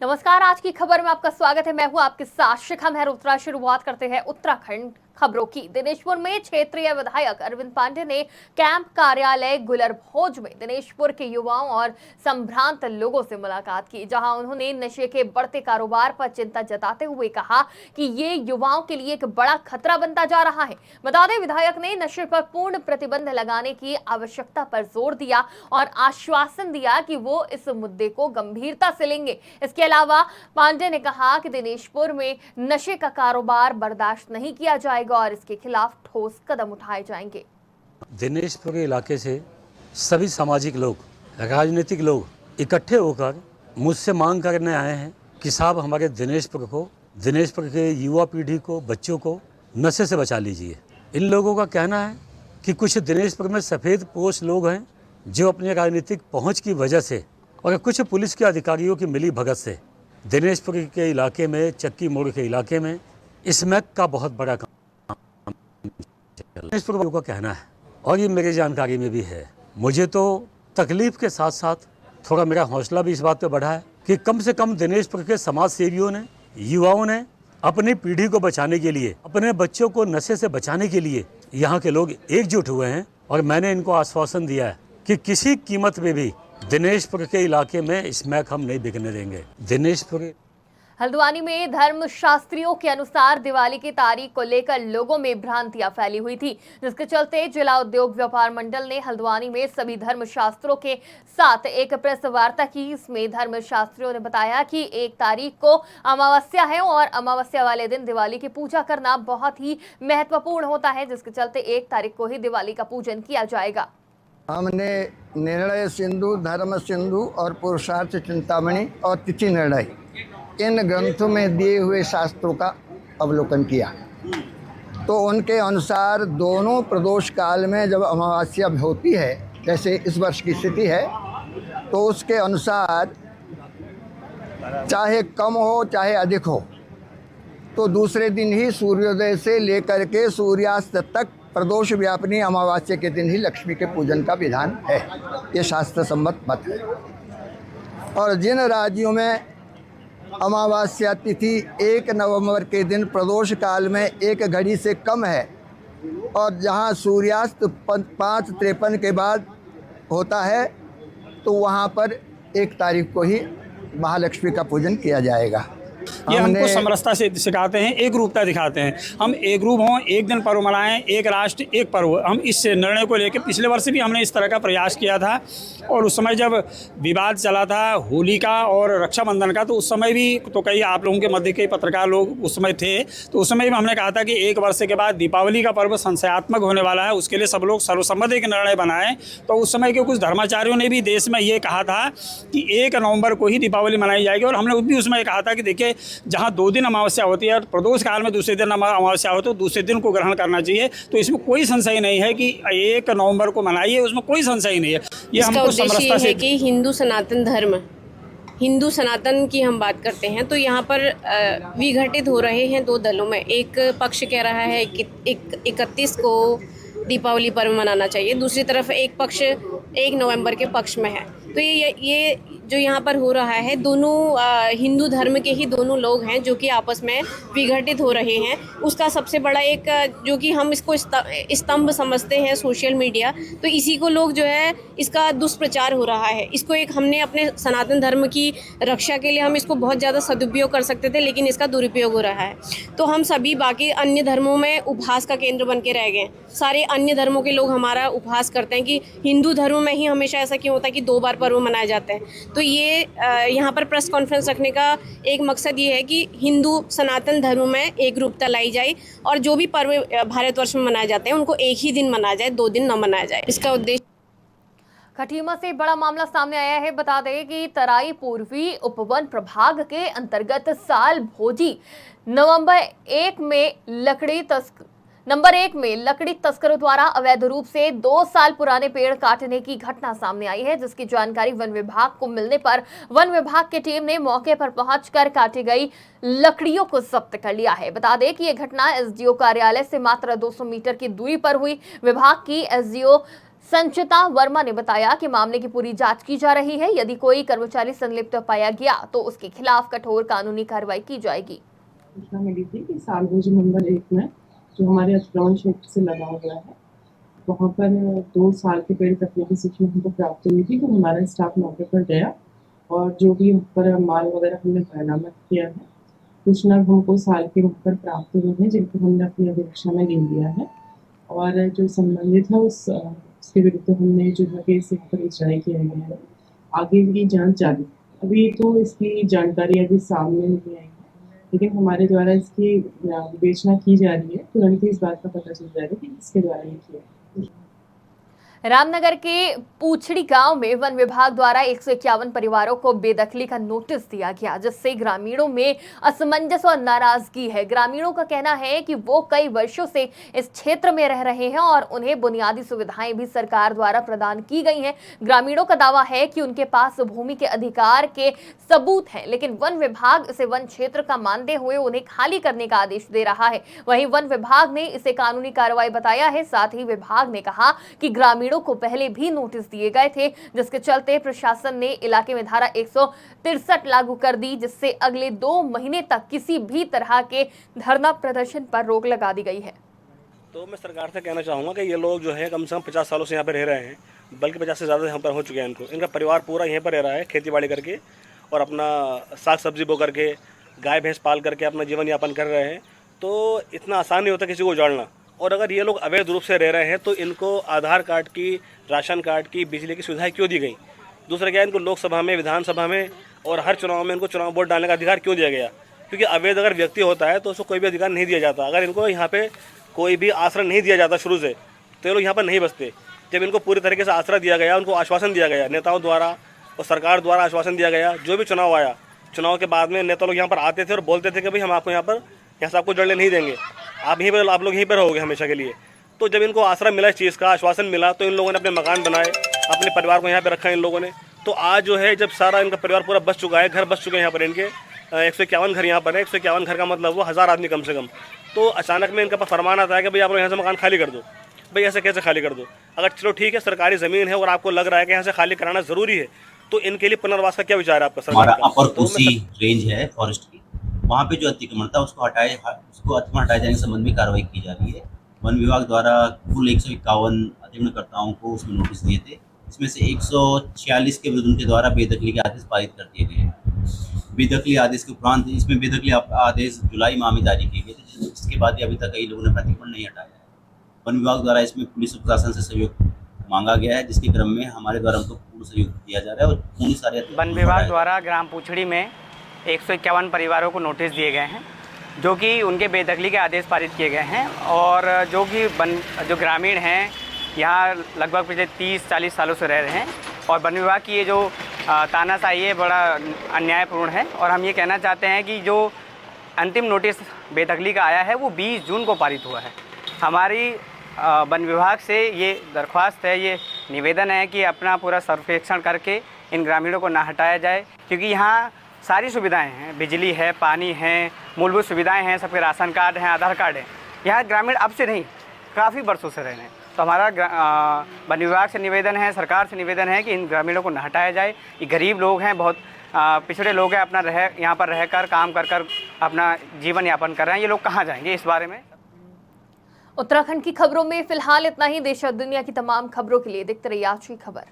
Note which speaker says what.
Speaker 1: नमस्कार, आज की खबर में आपका स्वागत है। मैं हूं आपके साथ शिखा मेहरोत्रा। शुरुआत करते हैं उत्तराखंड खबरों की। दिनेशपुर में क्षेत्रीय विधायक अरविंद पांडे ने कैंप कार्यालय गुलर भोज में दिनेशपुर के युवाओं और संभ्रांत लोगों से मुलाकात की, जहां उन्होंने नशे के बढ़ते कारोबार पर चिंता जताते हुए कहा कि ये युवाओं के लिए एक बड़ा खतरा बनता जा रहा है। बता दें, विधायक ने नशे पर पूर्ण प्रतिबंध लगाने की आवश्यकता पर जोर दिया और आश्वासन दिया कि वो इस मुद्दे को गंभीरता से लेंगे। इसके अलावा पांडे ने कहा कि दिनेशपुर में नशे का कारोबार बर्दाश्त नहीं किया जाएगा और इसके खिलाफ ठोस कदम उठाए जाएंगे।
Speaker 2: दिनेशपुर के इलाके से सभी सामाजिक लोग, राजनीतिक लोग इकट्ठे होकर मुझसे मांग करने आए हैं कि साहब हमारे दिनेशपुर के युवा पीढ़ी को, बच्चों को नशे से बचा लीजिए। इन लोगों का कहना है कि कुछ दिनेशपुर में सफ़ेद पोश लोग हैं जो अपने राजनीतिक पहुंच की वजह से और कुछ पुलिस के अधिकारियों की मिली भगत से दिनेशपुर के इलाके में, चक्की मोड़ के इलाके में स्मैक का बहुत बड़ा काम दिनेशपुर वालों का कहना है और ये मेरी जानकारी में भी है। मुझे तो तकलीफ के साथ साथ थोड़ा मेरा हौसला भी इस बात पे बढ़ा है कि कम से कम दिनेशपुर के समाज सेवियों ने, युवाओं ने अपनी पीढ़ी को बचाने के लिए, अपने बच्चों को नशे से बचाने के लिए यहाँ के लोग एकजुट हुए हैं और मैंने इनको आश्वासन दिया है कि किसी कीमत पे भी दिनेशपुर के इलाके में स्मैक हम नहीं बिकने देंगे। दिनेशपुर
Speaker 1: हल्द्वानी में धर्म शास्त्रियों के अनुसार दिवाली की तारीख को लेकर लोगों में भ्रांतियां फैली हुई थी, जिसके चलते जिला उद्योग व्यापार मंडल ने हल्द्वानी में सभी धर्म शास्त्रों के साथ एक प्रेस वार्ता की। इसमें धर्म शास्त्रियों ने बताया कि 1 तारीख को अमावस्या है और अमावस्या वाले दिन दिवाली की पूजा करना बहुत ही महत्वपूर्ण होता है, जिसके चलते 1 तारीख को ही दिवाली का पूजन किया जाएगा।
Speaker 3: हमने निर्णय सिंधु, धर्म सिंधु और पुरुषार्थ चिंतामणि और तिथि निर्णय इन ग्रंथों में दिए हुए शास्त्रों का अवलोकन किया तो उनके अनुसार दोनों प्रदोष काल में जब अमावस्या होती है, जैसे इस वर्ष की स्थिति है, तो उसके अनुसार चाहे कम हो चाहे अधिक हो, तो दूसरे दिन ही सूर्योदय से लेकर के सूर्यास्त तक प्रदोष व्यापिनी अमावस्या के दिन ही लक्ष्मी के पूजन का विधान है। ये शास्त्र सम्मत मत है। और जिन राज्यों में अमावस्या तिथि 1 नवंबर के दिन प्रदोष काल में 1 घड़ी से कम है और जहां सूर्यास्त 5:53 के बाद होता है, तो वहां पर 1 तारीख को ही महालक्ष्मी का पूजन किया जाएगा।
Speaker 4: ये हमको समरसता से सिखाते हैं, एक रूपता दिखाते हैं। हम एक रूप हों, एक दिन पर्व मनाएं, एक राष्ट्र एक पर्व। हम इस निर्णय को लेकर पिछले वर्ष भी हमने इस तरह का प्रयास किया था और उस समय जब विवाद चला था होली का और रक्षाबंधन का, तो उस समय भी तो कई आप लोगों के मध्य के पत्रकार लोग उस समय थे, तो उस समय भी हमने कहा था कि 1 वर्ष के बाद दीपावली का पर्व संशयात्मक होने वाला है, उसके लिए सब लोग सर्वसम्मत एक निर्णय बनाएं। तो उस समय के कुछ धर्माचार्यों ने भी देश में ये कहा था कि 1 नवंबर को ही दीपावली मनाई जाएगी और हमने भी उसमें कहा था कि देखिए, जहां 2 दिन अमावस्या होती है और प्रदोष काल में दूसरे दिन अमावस्या हो तो दूसरे दिन को ग्रहण करना चाहिए। तो इसमें कोई संशय नहीं है कि 1 नवंबर को मनाइए, उसमें कोई संशय नहीं है। ये हमको समरसता से कि
Speaker 5: हिंदू सनातन धर्म, हिंदू सनातन की हम बात करते हैं तो यहाँ पर विघटित हो रहे हैं 2 दलों में। एक पक्ष कह रहा है कि 31 को दीपावली पर्व मनाना चाहिए, दूसरी तरफ एक पक्ष 1 नवंबर के पक्ष में है। तो ये जो यहाँ पर हो रहा है, दोनों हिंदू धर्म के ही दोनों लोग हैं जो कि आपस में विघटित हो रहे हैं। उसका सबसे बड़ा एक जो कि हम इसको स्तंभ समझते हैं सोशल मीडिया, तो इसी को लोग जो है इसका दुष्प्रचार हो रहा है। इसको एक हमने अपने सनातन धर्म की रक्षा के लिए हम इसको बहुत ज़्यादा सदुपयोग कर सकते थे, लेकिन इसका दुरुपयोग हो रहा है। तो हम सभी बाकी अन्य धर्मों में उपहास का केंद्र बन के रह गए। सारे अन्य धर्मों के लोग हमारा उपहास करते हैं कि हिंदू धर्म में ही हमेशा ऐसा क्यों होता है कि 2 बार पर्व मनाए जाते हैं। तो ये यहाँ पर प्रेस कॉन्फ्रेंस रखने का एक मकसद ये है कि हिंदू सनातन धर्म में एकरूपता लाई जाए और जो भी पर्व भारतवर्ष में मनाए जाते हैं उनको एक ही दिन मनाया जाए, 2 दिन न मनाया जाए। इसका उद्देश्य।
Speaker 1: खटीमा से बड़ा मामला सामने आया है। बता दें कि तराई पूर्वी उपवन प्रभाग के अंतर्गत साल भोजी नंबर 1 में लकड़ी तस्करों द्वारा अवैध रूप से 2 साल पुराने पेड़ काटने की घटना सामने आई है, जिसकी जानकारी वन विभाग को मिलने पर वन विभाग की टीम ने मौके पर पहुंचकर काटी गई लकड़ियों को जब्त कर लिया है। बता दें कि यह घटना एसडीओ कार्यालय से मात्र 200 मीटर की दूरी पर हुई। विभाग की एसडीओ संचिता वर्मा ने बताया कि मामले की पूरी जांच की जा रही है। यदि कोई कर्मचारी संलिप्त पाया गया तो उसके खिलाफ कठोर कानूनी कार्रवाई की जाएगी।
Speaker 6: सूचना मिली थी कि सालभोज नंबर 1 में जो हमारे अतिक्रमण क्षेत्र से लगा हुआ है, वहाँ पर 2 साल के पेड़ कटने की सूचना हमको प्राप्त हुई थी। तो हमारा स्टाफ मौके पर गया और जो भी ऊपर माल वगैरह हमने बरामद किया है, सूचना हमको साल के ऊपर प्राप्त हुई है, जिनको हमने अपनी अभिरक्षा में ले लिया है और जो संबंधित है उसके विरुद्ध हमने जो है केस रजिस्टर किया गया है। आगे की जांच जारी। अभी तो इसकी जानकारी अभी सामने नहीं आई है, लेकिन हमारे द्वारा इसकी विवेचना की जा रही है। तुरंत ही इस बात का पता चल जाएगा कि किसके द्वारा ये किया।
Speaker 1: रामनगर के पूछड़ी गांव में वन विभाग द्वारा 151 परिवारों को बेदखली का नोटिस दिया गया, जिससे ग्रामीणों में असमंजस और नाराजगी है। ग्रामीणों का कहना है कि वो कई वर्षों से इस क्षेत्र में रह रहे हैं और उन्हें बुनियादी सुविधाएं भी सरकार द्वारा प्रदान की गई हैं। ग्रामीणों का दावा है कि उनके पास भूमि के अधिकार के सबूत हैं, लेकिन वन विभाग इसे वन क्षेत्र का मानते हुए उन्हें खाली करने का आदेश दे रहा है। वहीं वन विभाग ने इसे कानूनी कार्रवाई बताया है। साथ ही विभाग ने कहा कि ग्रामीणों को पहले भी नोटिस दिए गए थे, जिसके चलते प्रशासन ने इलाके में धारा 163 लागू कर दी, जिससे अगले 2 महीने तक किसी भी तरह के धरना प्रदर्शन पर रोक लगा दी गई है।
Speaker 7: तो मैं सरकार से कहना चाहूँगा कि ये लोग जो है कम से कम 50 सालों से यहाँ पर रह रहे हैं, बल्कि 50 से ज़्यादा यहाँ पर हो चुके हैं। इनका परिवार पूरा यहीं पर रह रहा है, खेती बाड़ी करके और अपना साग सब्जी बो करके, गाय भैंस पाल करके अपना जीवन यापन कर रहे हैं। तो इतना आसान नहीं होता किसी को उजाड़ना। और अगर ये लोग अवैध रूप से रह रहे हैं तो इनको आधार कार्ड की, राशन कार्ड की, बिजली की सुविधाएं क्यों दी गई? दूसरा क्या, इनको लोकसभा में, विधानसभा में और हर चुनाव में इनको चुनाव वोट डालने का अधिकार क्यों दिया गया? क्योंकि अवैध अगर व्यक्ति होता है तो उसको कोई भी अधिकार नहीं दिया जाता। अगर इनको यहाँ पे कोई भी आश्रय नहीं दिया जाता शुरू से, तो ये लोग यहाँ पर नहीं बसते। जब इनको पूरी तरीके से आश्रय दिया गया, उनको आश्वासन दिया गया, नेताओं द्वारा और सरकार द्वारा आश्वासन दिया गया, जो भी चुनाव आया, चुनाव के बाद में नेता लोग यहाँ पर आते थे और बोलते थे कि भाई हम आपको यहाँ से आपको जड़ने नहीं देंगे, आप लोग यहीं पर रहोगे हमेशा के लिए। तो जब इनको आश्रय मिला, इस चीज़ का आश्वासन मिला, तो इन लोगों ने अपने मकान बनाए, अपने परिवार को यहाँ पे रखा इन लोगों ने। तो आज जो है जब सारा इनका परिवार पूरा बस चुका है, घर बस चुके हैं यहाँ पर इनके 151 घर यहाँ पर है। 151 घर का मतलब वो 1000 आदमी कम से कम। तो अचानक में इनका फरमान आता है कि भाई आप लोग यहाँ से मकान खाली कर दो। भाई ऐसे कैसे खाली कर दो? अगर चलो ठीक है सरकारी ज़मीन है और आपको लग रहा है कि यहाँ से खाली कराना ज़रूरी है, तो इनके लिए पुनर्वास का क्या विचार है आपका?
Speaker 8: हमारा अपर कोसी रेंज है फॉरेस्ट की, वहाँ पे जो अतिक्रमण था उसको अतिक्रमण हटाए जाने के संबंध में कार्रवाई की जा रही है। वन विभाग द्वारा कुल 151 अतिक्रमणकर्ताओं को उसमें नोटिस दिए थे। इसमें से 146 के विरुद्ध उनके द्वारा बेदखली के आदेश पारित कर दिए गए हैं। बेदखली आदेश के उपरांत इसमें बेदखली आदेश जुलाई माह में जारी किए गए थे, जिसके बाद अभी तक कई लोगों ने अतिक्रमण नहीं हटाया है। वन विभाग द्वारा इसमें पुलिस प्रशासन से सहयोग मांगा गया है, जिसके क्रम में हमारे द्वारा उनको पूर्ण सहयोग दिया जा रहा है और पूरी सारे
Speaker 9: वन विभाग द्वारा ग्राम पूछड़ी में 151 परिवारों को नोटिस दिए गए हैं, जो कि उनके बेदखली के आदेश पारित किए गए हैं। और जो ग्रामीण हैं यहाँ लगभग पिछले 30-40 सालों से रह रहे हैं और वन विभाग की ये जो तानाशाही है बड़ा अन्यायपूर्ण है। और हम ये कहना चाहते हैं कि जो अंतिम नोटिस बेदखली का आया है वो 20 जून को पारित हुआ है। हमारी वन विभाग से ये दरख्वास्त है, ये निवेदन है कि अपना पूरा सर्वेक्षण करके इन ग्रामीणों को ना हटाया जाए, क्योंकि यहाँ सारी सुविधाएं हैं, बिजली है, पानी है, मूलभूत सुविधाएं हैं, सबके राशन कार्ड हैं, आधार कार्ड है। यहाँ ग्रामीण अब से नहीं, काफ़ी वर्षों से रह रहे हैं। तो हमारा वन विभाग से निवेदन है, सरकार से निवेदन है कि इन ग्रामीणों को न हटाया जाए। ये गरीब लोग हैं, बहुत पिछड़े लोग हैं, अपना यहाँ पर रहकर काम कर अपना जीवन यापन कर रहे हैं। ये लोग कहाँ जाएंगे? इस बारे में
Speaker 1: उत्तराखंड की खबरों में फिलहाल इतना ही। देश और दुनिया की तमाम खबरों के लिए देखते रहिए आज की खबर।